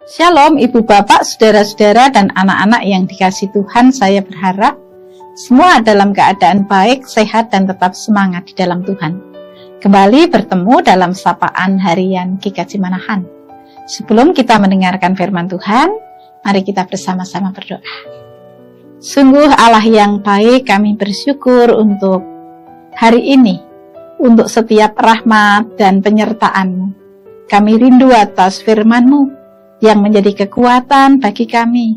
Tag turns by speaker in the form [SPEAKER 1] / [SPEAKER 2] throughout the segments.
[SPEAKER 1] Shalom Ibu Bapak, Saudara-saudara dan anak-anak yang dikasihi Tuhan. Saya berharap semua dalam keadaan baik, sehat dan tetap semangat di dalam Tuhan. Kembali bertemu dalam sapaan harian GKJ Manahan. Sebelum kita mendengarkan firman Tuhan, mari kita bersama-sama berdoa. Sungguh Allah yang baik, kami bersyukur untuk hari ini, untuk setiap rahmat dan penyertaan-Mu. Kami rindu atas firman-Mu yang menjadi kekuatan bagi kami,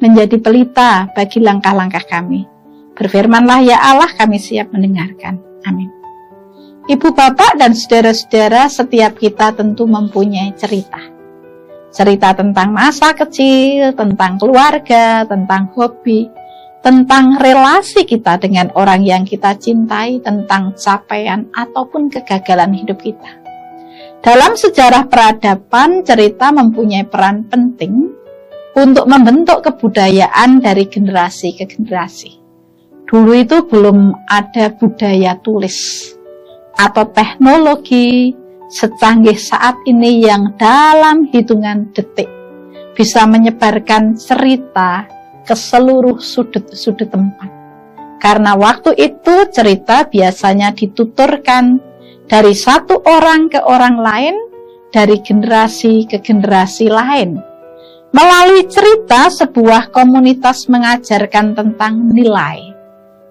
[SPEAKER 1] menjadi pelita bagi langkah-langkah kami. Berfirmanlah ya Allah, kami siap mendengarkan. Amin. Ibu bapak dan saudara-saudara, setiap kita tentu mempunyai cerita. Cerita tentang masa kecil, tentang keluarga, tentang hobi, tentang relasi kita dengan orang yang kita cintai, tentang capaian ataupun kegagalan hidup kita. Dalam sejarah peradaban, cerita mempunyai peran penting untuk membentuk kebudayaan dari generasi ke generasi. Dulu itu belum ada budaya tulis atau teknologi secanggih saat ini yang dalam hitungan detik bisa menyebarkan cerita ke seluruh sudut-sudut tempat. Karena waktu itu cerita biasanya dituturkan dari satu orang ke orang lain, dari generasi ke generasi lain. Melalui cerita, sebuah komunitas mengajarkan tentang nilai,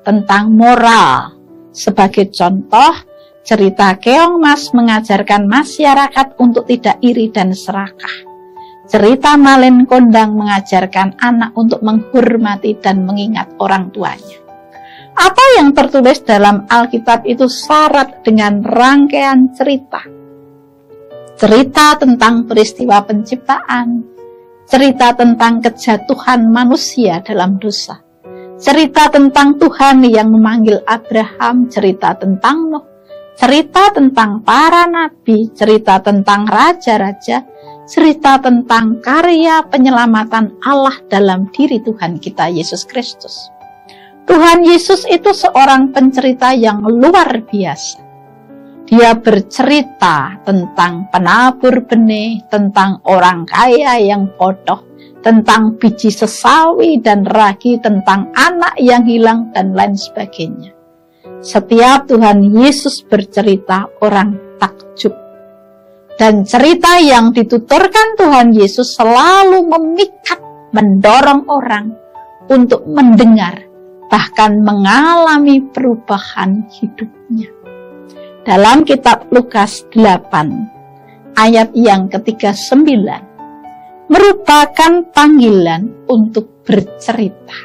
[SPEAKER 1] tentang moral. Sebagai contoh, cerita Keong Mas mengajarkan masyarakat untuk tidak iri dan serakah. Cerita Malin Kondang mengajarkan anak untuk menghormati dan mengingat orang tuanya. Apa yang tertulis dalam Alkitab itu syarat dengan rangkaian cerita. Cerita tentang peristiwa penciptaan, cerita tentang kejatuhan manusia dalam dosa, cerita tentang Tuhan yang memanggil Abraham, cerita tentang Nuh, cerita tentang para nabi, cerita tentang raja-raja, cerita tentang karya penyelamatan Allah dalam diri Tuhan kita Yesus Kristus. Tuhan Yesus itu seorang pencerita yang luar biasa. Dia bercerita tentang penabur benih, tentang orang kaya yang bodoh, tentang biji sesawi dan ragi, tentang anak yang hilang, dan lain sebagainya. Setiap Tuhan Yesus bercerita, orang takjub. Dan cerita yang dituturkan Tuhan Yesus selalu memikat, mendorong orang untuk mendengar, bahkan mengalami perubahan hidupnya. Dalam kitab Lukas 8, ayat yang ke-39, merupakan panggilan untuk bercerita.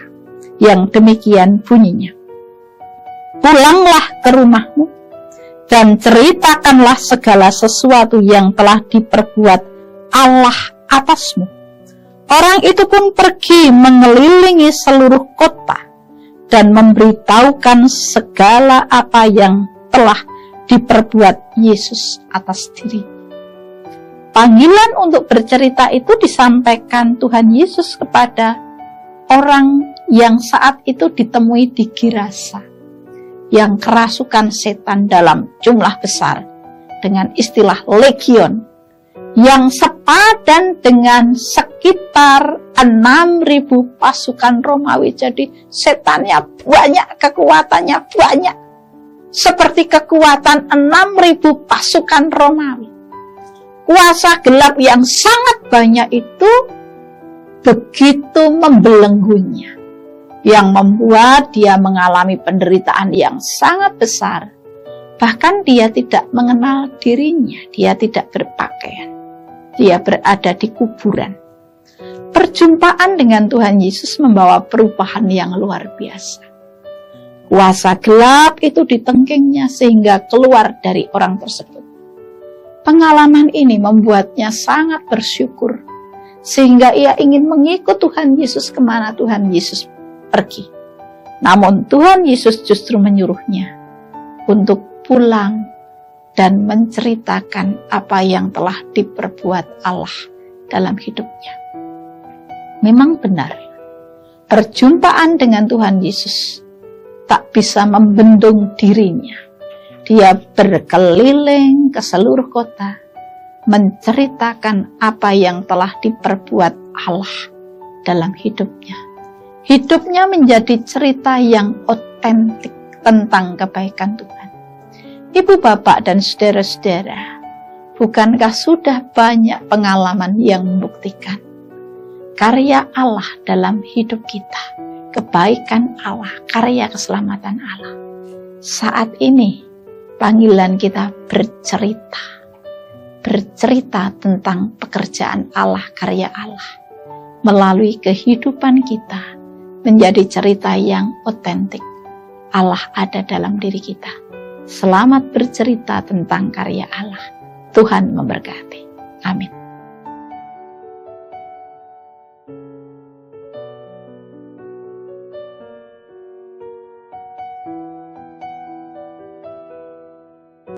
[SPEAKER 1] Yang demikian bunyinya. Pulanglah ke rumahmu, dan ceritakanlah segala sesuatu yang telah diperbuat Allah atasmu. Orang itu pun pergi mengelilingi seluruh kota, dan memberitahukan segala apa yang telah diperbuat Yesus atas diri. Panggilan untuk bercerita itu disampaikan Tuhan Yesus kepada orang yang saat itu ditemui di Girasa, yang kerasukan setan dalam jumlah besar, dengan istilah legion, yang sepadan dengan sekitar 6.000 pasukan Romawi. Jadi setannya banyak, kekuatannya banyak, seperti kekuatan 6.000 pasukan Romawi. Kuasa gelap yang sangat banyak itu begitu membelenggunya, yang membuat dia mengalami penderitaan yang sangat besar. Bahkan dia tidak mengenal dirinya, dia tidak berpakaian, dia berada di kuburan. Perjumpaan dengan Tuhan Yesus membawa perubahan yang luar biasa. Kuasa gelap itu ditengkingnya sehingga keluar dari orang tersebut. Pengalaman ini membuatnya sangat bersyukur, sehingga ia ingin mengikut Tuhan Yesus kemana Tuhan Yesus pergi. Namun Tuhan Yesus justru menyuruhnya untuk pulang dan menceritakan apa yang telah diperbuat Allah dalam hidupnya. Memang benar, perjumpaan dengan Tuhan Yesus tak bisa membendung dirinya. Dia berkeliling ke seluruh kota, menceritakan apa yang telah diperbuat Allah dalam hidupnya. Hidupnya menjadi cerita yang otentik tentang kebaikan Tuhan. Ibu, bapak, dan saudara-saudara, bukankah sudah banyak pengalaman yang membuktikan karya Allah dalam hidup kita, kebaikan Allah, karya keselamatan Allah? Saat ini panggilan kita bercerita tentang pekerjaan Allah, karya Allah, melalui kehidupan kita menjadi cerita yang otentik. Allah ada dalam diri kita. Selamat bercerita tentang karya Allah. Tuhan memberkati. Amin.